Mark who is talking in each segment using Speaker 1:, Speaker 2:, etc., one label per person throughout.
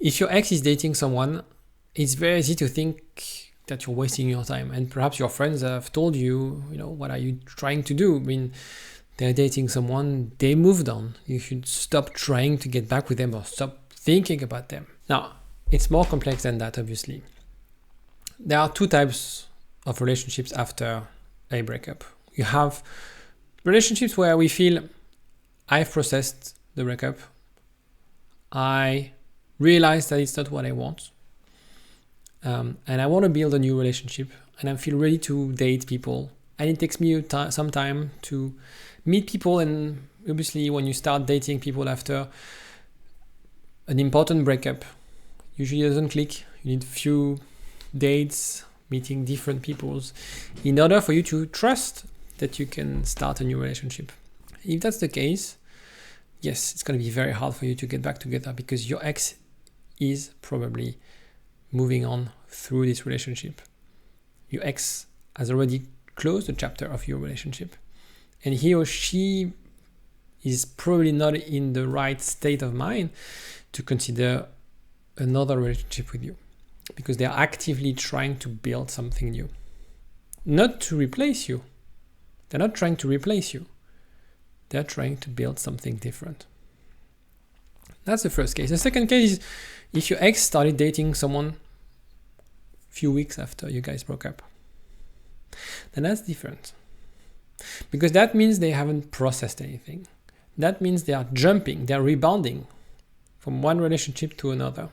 Speaker 1: If your ex is dating someone, it's very easy to think that you're wasting your time. And perhaps your friends have told you, what are you trying to do? I mean, they're dating someone, they moved on. You should stop trying to get back with them or stop thinking about them. Now, it's more complex than that, obviously. There are two types of relationships after a breakup. You have relationships where we feel, I've processed the breakup. I realize that it's not what I want. And I want to build a new relationship. And I feel ready to date people. And it takes me some time to meet people. And obviously, when you start dating people after an important breakup, usually it doesn't click. You need few dates, meeting different people in order for you to trust that you can start a new relationship. If that's the case, yes, it's going to be very hard for you to get back together because your ex is probably moving on through this relationship. Your ex has already closed the chapter of your relationship, and he or she is probably not in the right state of mind to consider another relationship with you because they are actively trying to build something new, not to replace you. They're not trying to replace you. They're trying to build something different. That's the first case. The second case is if your ex started dating someone a few weeks after you guys broke up. Then that's different. Because that means they haven't processed anything. That means they are jumping, they are rebounding from one relationship to another.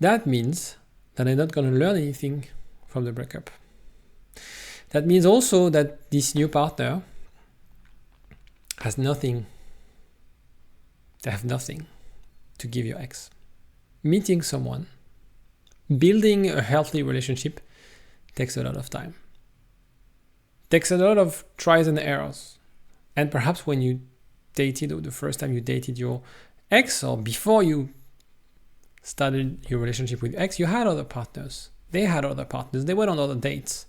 Speaker 1: That means that they're not going to learn anything from the breakup. That means also that this new partner has nothing. They have nothing to give your ex. Meeting someone, building a healthy relationship takes a lot of time. Takes a lot of tries and errors. And perhaps when you dated, or the first time you dated your ex, or before you started your relationship with your ex, you had other partners. They had other partners. They went on other dates.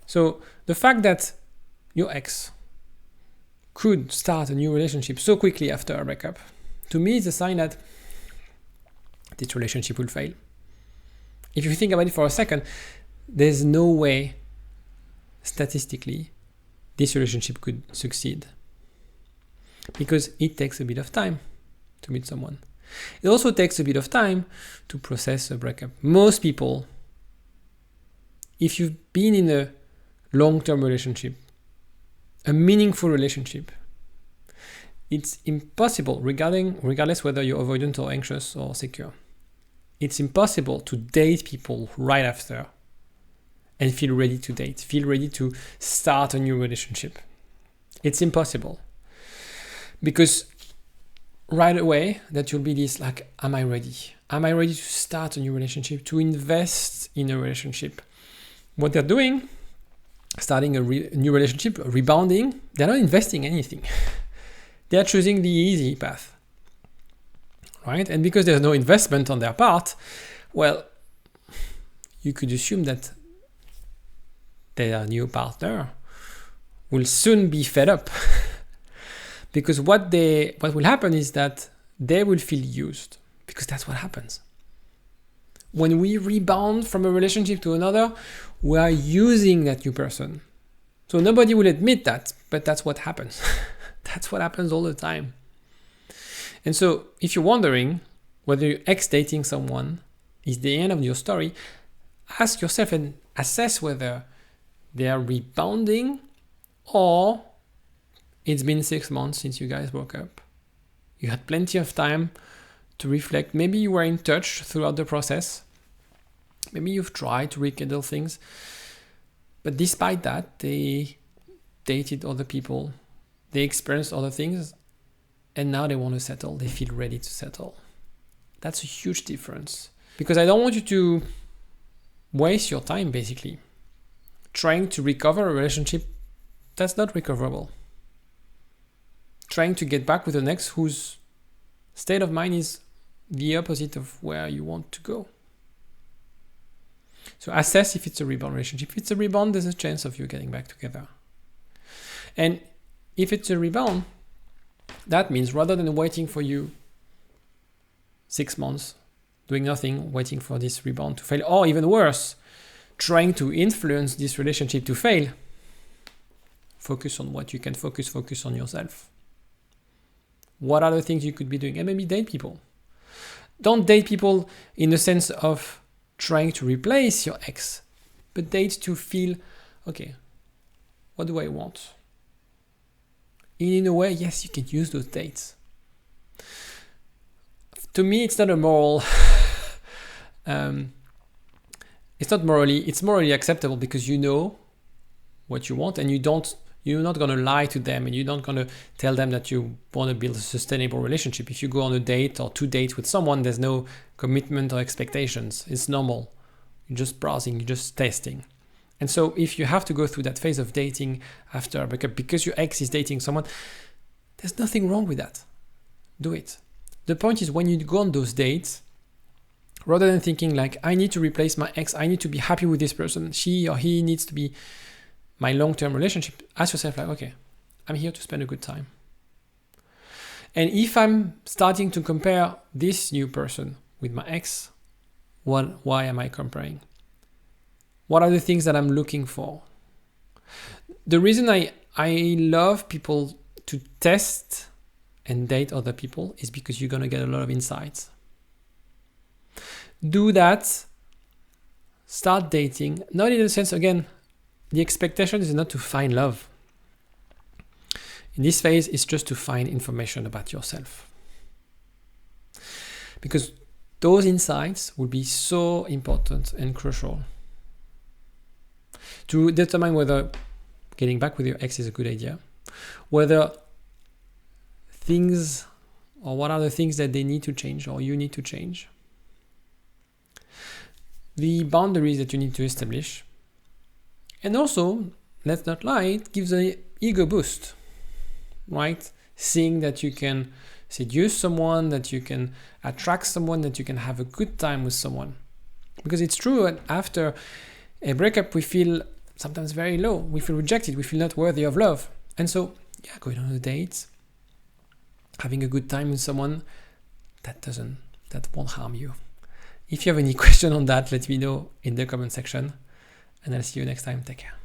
Speaker 1: So the fact that your ex could start a new relationship so quickly after a breakup, to me is a sign that this relationship will fail. If you think about it for a second, there's no way statistically this relationship could succeed because it takes a bit of time to meet someone. It also takes a bit of time to process a breakup. Most people, if you've been in a long-term relationship, a meaningful relationship, it's impossible, regardless whether you're avoidant or anxious or secure, it's impossible to date people right after and feel ready to date, feel ready to start a new relationship. It's impossible. Because right away, that you'll be this like, am I ready? Am I ready to start a new relationship, to invest in a relationship? What they're doing, starting a new relationship, rebounding, they're not investing anything. They're choosing the easy path, right? And because there's no investment on their part, well, you could assume that their new partner will soon be fed up. Because what will happen is that they will feel used, because that's what happens. When we rebound from a relationship to another, we are using that new person. So nobody will admit that, but that's what happens. That's what happens all the time. And so if you're wondering whether you're ex-dating someone is the end of your story, ask yourself and assess whether they are rebounding or it's been 6 months since you guys broke up. You had plenty of time to reflect. Maybe you were in touch throughout the process. Maybe you've tried to rekindle things. But despite that, they dated other people. They experienced other things. And now they want to settle. They feel ready to settle. That's a huge difference. Because I don't want you to waste your time, basically, trying to recover a relationship that's not recoverable. Trying to get back with an ex whose state of mind is the opposite of where you want to go. So assess if it's a rebound relationship. If it's a rebound, there's a chance of you getting back together. And if it's a rebound, That means rather than waiting for you 6 months, doing nothing, waiting for this rebound to fail, or even worse, trying to influence this relationship to fail, focus on what you can focus on yourself. What are the things you could be doing? And maybe date people. Don't date people in the sense of trying to replace your ex, but date to feel, okay, what do I want? In a way, yes, you can use those dates. To me, it's not a moral, it's morally acceptable because you know what you want and you're not going to lie to them and you're not going to tell them that you want to build a sustainable relationship. If you go on a date or 2 dates with someone, there's no commitment or expectations. It's normal. You're just browsing, you're just testing. And so if you have to go through that phase of dating after a breakup because your ex is dating someone, there's nothing wrong with that. Do it. The point is when you go on those dates, rather than thinking like, I need to replace my ex, I need to be happy with this person, she or he needs to be my long-term relationship, ask yourself like, okay, I'm here to spend a good time. And if I'm starting to compare this new person with my ex, why am I comparing? What are the things that I'm looking for? The reason I love people to test and date other people is because you're going to get a lot of insights. Do that. Start dating. Not in the sense, again, the expectation is not to find love. In this phase, it's just to find information about yourself. Because those insights will be so important and crucial to determine whether getting back with your ex is a good idea, whether things or what are the things that they need to change or you need to change, the boundaries that you need to establish. And also, let's not lie, it gives an ego boost, right? Seeing that you can seduce someone, that you can attract someone, that you can have a good time with someone. Because it's true that after a breakup, we feel sometimes very low. We feel rejected. We feel not worthy of love. And so, going on a date, having a good time with someone, that won't harm you. If you have any question on that, let me know in the comment section. And I'll see you next time. Take care.